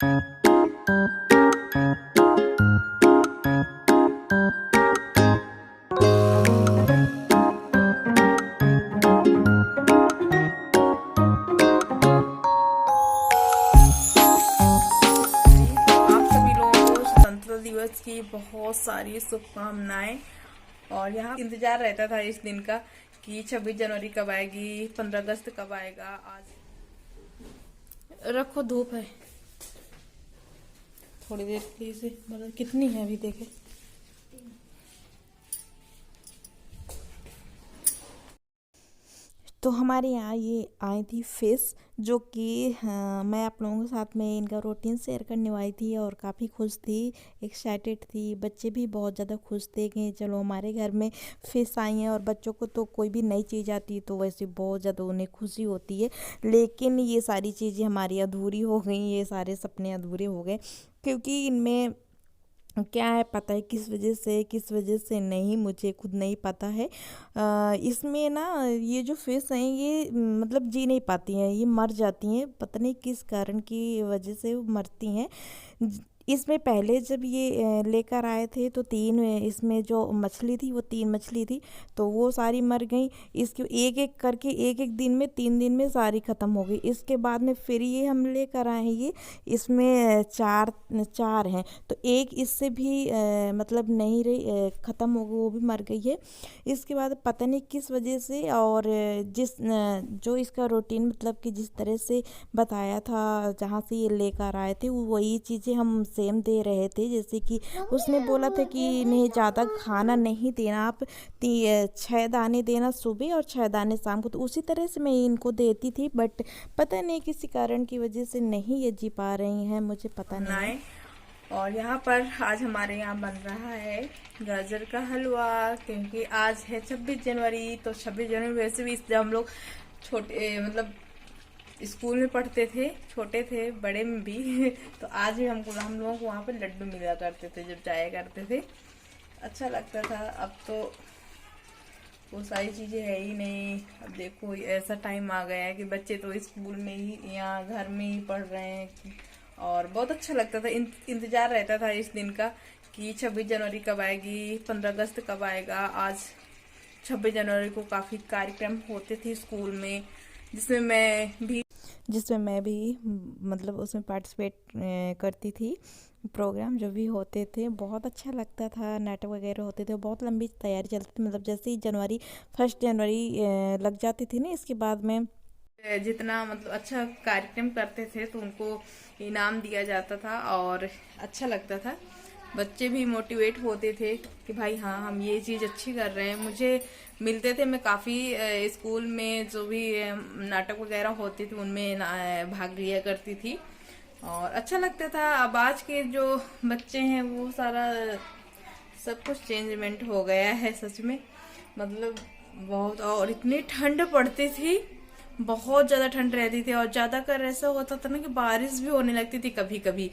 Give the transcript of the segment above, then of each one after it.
दिवस की बहुत सारी शुभकामनाएं। और यहाँ इंतजार रहता था इस दिन का कि 26 जनवरी कब आएगी, 15 अगस्त कब आएगा। आज रखो, धूप है, थोड़ी देर के लिए से मतलब कितनी है अभी देखे। तो हमारे यहाँ ये आई थी फिश, जो कि मैं आप लोगों के साथ में इनका रूटीन शेयर करने वाली थी और काफ़ी खुश थी, एक्साइटेड थी। बच्चे भी बहुत ज़्यादा खुश थे कि चलो हमारे घर में फ़िश आई हैं। और बच्चों को तो कोई भी नई चीज़ आती है तो वैसे बहुत ज़्यादा उन्हें खुशी होती है। लेकिन ये सारी चीज़ें हमारी अधूरी हो गई, ये सारे सपने अधूरे हो गए, क्योंकि इनमें क्या है पता है किस वजह से नहीं, मुझे खुद नहीं पता है। इसमें ना ये जो फिश हैं ये मतलब जी नहीं पाती हैं, ये मर जाती हैं, पता नहीं किस कारण की वजह से वो मरती हैं। इसमें पहले जब ये लेकर आए थे तो इसमें जो मछली थी वो 3 मछली थी, तो वो सारी मर गई। इसके एक एक करके एक दिन में 3 दिन में सारी ख़त्म हो गई। इसके बाद में फिर ये हम लेकर आए हैं, ये इसमें चार चार हैं, तो एक इससे भी मतलब नहीं रही, ख़त्म हो गई, वो भी मर गई है। इसके बाद पता नहीं किस वजह से, और जो इसका रूटीन मतलब कि जिस तरह से बताया था जहाँ से ये लेकर आए थे वही चीज़ें हम सेम दे रहे थे। जैसे कि उसने बोला था कि इन्हें ज़्यादा खाना नहीं देना, आप 6 दाने देना सुबह और 6 दाने शाम को, तो उसी तरह से मैं इनको देती थी। बट पता नहीं किसी कारण की वजह से नहीं ये जी पा रही हैं, मुझे पता नहीं है। और यहाँ पर आज हमारे यहाँ बन रहा है गाजर का हलवा, क्योंकि आज है 26 जनवरी। तो 26 जनवरी वैसे भी जब हम लोग छोटे मतलब स्कूल में पढ़ते थे, छोटे थे, बड़े में भी तो आज भी हम लोगों को वहाँ पे लड्डू मिला करते थे जब जाया करते थे, अच्छा लगता था। अब तो वो सारी चीज़ें है ही नहीं। अब देखो ऐसा टाइम आ गया है कि बच्चे तो स्कूल में ही या घर में ही पढ़ रहे हैं। और बहुत अच्छा लगता था, इंतजार रहता था इस दिन का कि 26 जनवरी कब आएगी, 15 अगस्त कब आएगा। आज 26 जनवरी को काफ़ी कार्यक्रम होते थे स्कूल में, जिसमें मैं भी मतलब उसमें पार्टिसिपेट करती थी। प्रोग्राम जो भी होते थे बहुत अच्छा लगता था, नाटक वगैरह होते थे, बहुत लंबी तैयारी चलती थी। मतलब जैसे ही 1 जनवरी लग जाती थी ना, इसके बाद में जितना मतलब अच्छा कार्यक्रम करते थे तो उनको इनाम दिया जाता था और अच्छा लगता था। बच्चे भी मोटिवेट होते थे कि भाई हाँ हम ये चीज़ अच्छी कर रहे हैं। मुझे मिलते थे, मैं काफ़ी स्कूल में जो भी नाटक वगैरह होते थे उनमें भाग लिया करती थी और अच्छा लगता था। अब आज के जो बच्चे हैं वो सारा सब कुछ चेंजमेंट हो गया है सच में, मतलब बहुत। और इतनी ठंड पड़ती थी, बहुत ज़्यादा ठंड रहती थी, और ज़्यादातर ऐसा होता था ना कि बारिश भी होने लगती थी कभी कभी।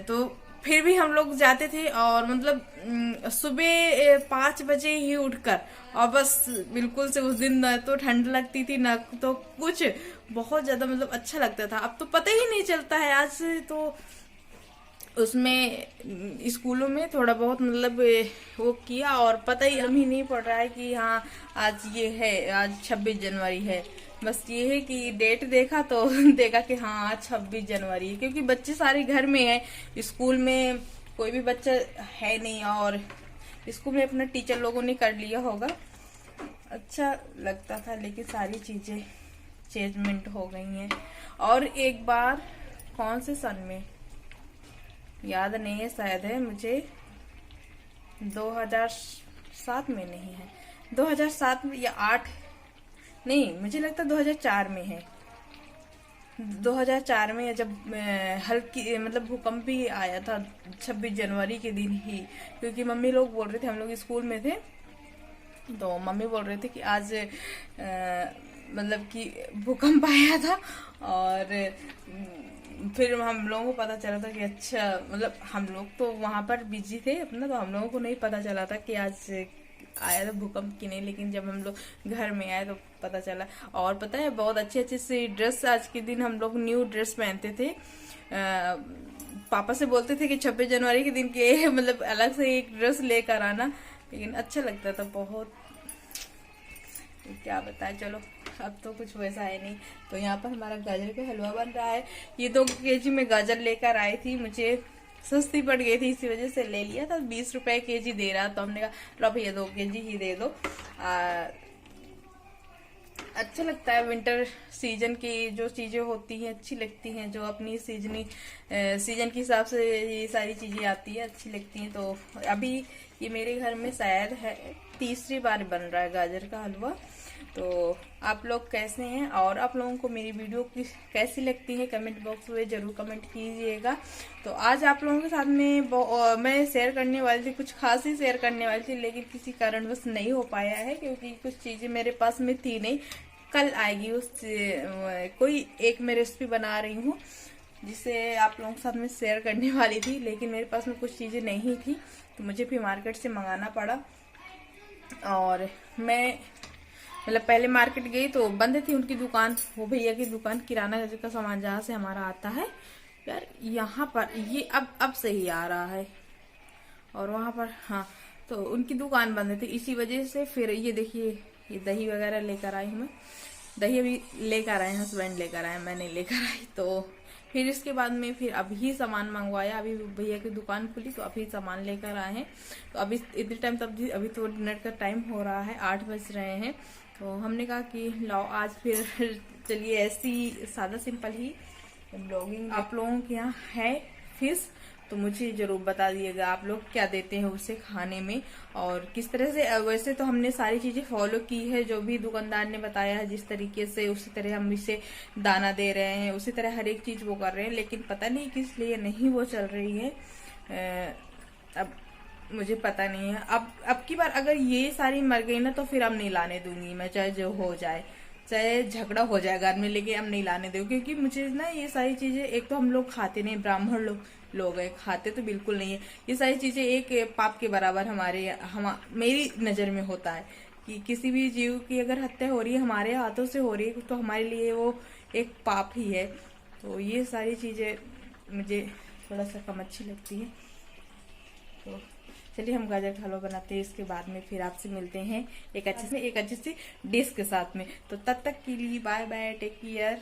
तो फिर भी हम लोग जाते थे और मतलब सुबह 5 बजे ही उठकर, और बस बिल्कुल से उस दिन न तो ठंड लगती थी ना तो कुछ, बहुत ज्यादा मतलब अच्छा लगता था। अब तो पता ही नहीं चलता है। आज तो उसमें स्कूलों में थोड़ा बहुत मतलब वो किया और पता ही नहीं पड़ रहा है कि हाँ आज ये है, आज 26 जनवरी है। बस ये है कि डेट देखा तो देखा कि हाँ आज 26 जनवरी है, क्योंकि बच्चे सारे घर में हैं, स्कूल में कोई भी बच्चा है नहीं, और स्कूल में अपना टीचर लोगों ने कर लिया होगा। अच्छा लगता था, लेकिन सारी चीजें चेंजमेंट हो गई हैं। और एक बार कौन से सन में याद नहीं है, शायद है मुझे 2007 में, नहीं है 2007 में या 8, नहीं मुझे लगता 2004 में है। 2004 में जब हल्की मतलब भूकंप भी आया था 26 जनवरी के दिन ही, क्योंकि मम्मी लोग बोल रहे थे, हम लोग स्कूल में थे तो मम्मी बोल रहे थे कि आज मतलब कि भूकंप आया था। और फिर हम लोगों को पता चला था कि अच्छा, मतलब हम लोग तो वहां पर बिजी थे अपना, तो हम लोगों को नहीं पता चला था कि आज आया था भूकंप की नहीं। लेकिन जब हम लोग घर में आए तो पता चला। और पता है बहुत अच्छे अच्छे से ड्रेस, आज के दिन हम लोग न्यू ड्रेस पहनते थे, पापा से बोलते थे कि 26 जनवरी के दिन के मतलब अलग से एक ड्रेस लेकर आना, लेकिन अच्छा लगता था बहुत, तो क्या बताएं। चलो अब तो कुछ वैसा है नहीं। तो यहाँ पर हमारा गाजर का हलवा बन रहा है। ये 2 केजी में गाजर लेकर आई थी, मुझे सस्ती पड़ गई थी, इसी वजह से ले लिया था। 20 रुपए केजी दे रहा, तो हमने कहा लो भैया 2 केजी ही दे दो। अच्छा लगता है विंटर सीजन की जो चीजें होती हैं अच्छी लगती हैं, जो अपनी सीजन के हिसाब से ये सारी चीजें आती है अच्छी लगती हैं। तो अभी ये मेरे घर में शायद है तीसरी बार बन रहा है गाजर का हलवा। तो आप लोग कैसे हैं और आप लोगों को मेरी वीडियो कैसी लगती है कमेंट बॉक्स में जरूर कमेंट कीजिएगा। तो आज आप लोगों के साथ में मैं शेयर करने वाली थी, कुछ खास ही शेयर करने वाली थी, लेकिन किसी कारणवश नहीं हो पाया है क्योंकि कुछ चीजें मेरे पास में थी नहीं। कल आएगी उस कोई एक मैं रेसिपी बना रही हूँ जिसे आप लोगों के साथ में शेयर करने वाली थी, लेकिन मेरे पास में कुछ चीजें नहीं थी तो मुझे फिर मार्केट से मंगाना पड़ा। और मैं मतलब पहले मार्केट गई तो बंद थी उनकी दुकान, वो भैया की दुकान, किराना का सामान जहाँ से हमारा आता है यार, यहाँ पर ये अब सही आ रहा है। और वहां पर हाँ, तो उनकी दुकान बंद थी, इसी वजह से फिर ये देखिए ये दही वगैरह लेकर आई हूँ मैं। दही अभी लेकर आए, हस्बैंड लेकर आए, मैं नहीं लेकर आई। तो फिर इसके बाद में फिर अभी सामान मंगवाया, अभी भैया की दुकान खुली तो अभी सामान लेकर आए हैं। तो अभी इतने टाइम तब अभी तो डिनर का टाइम हो रहा है, 8 बज रहे हैं। तो हमने कहा कि लाओ आज फिर चलिए ऐसी सादा सिंपल ही ब्लॉगिंग। आप लोगों के यहाँ है फिश तो मुझे जरूर बता दिएगा आप लोग क्या देते हैं उसे खाने में और किस तरह से। वैसे तो हमने सारी चीजें फॉलो की है, जो भी दुकानदार ने बताया है जिस तरीके से, उसी तरह हम इसे दाना दे रहे हैं, उसी तरह हर एक चीज वो कर रहे हैं, लेकिन पता नहीं किस लिए नहीं वो चल रही है। अब मुझे पता नहीं है। अब की बार अगर ये सारी मर गई ना तो फिर अब नहीं लाने दूंगी मैं, चाहे जो हो जाए, चाहे झगड़ा हो जाए घर में, लेकिन अब नहीं लाने दो। क्योंकि मुझे ना ये सारी चीजें, एक तो हम लोग खाते नहीं, ब्राह्मण लोग हैं, खाते तो बिल्कुल नहीं है। ये सारी चीजें एक पाप के बराबर मेरी नजर में होता है कि किसी भी जीव की अगर हत्या हो रही है हमारे हाथों से हो रही है तो हमारे लिए वो एक पाप ही है। तो ये सारी चीजें मुझे थोड़ा सा कम अच्छी लगती है। तो चलिए हम गाजर का हलवा बनाते हैं, इसके बाद में फिर आपसे मिलते हैं एक अच्छी सी डिश के साथ में। तो तब तक के लिए बाय बाय, टेक केयर।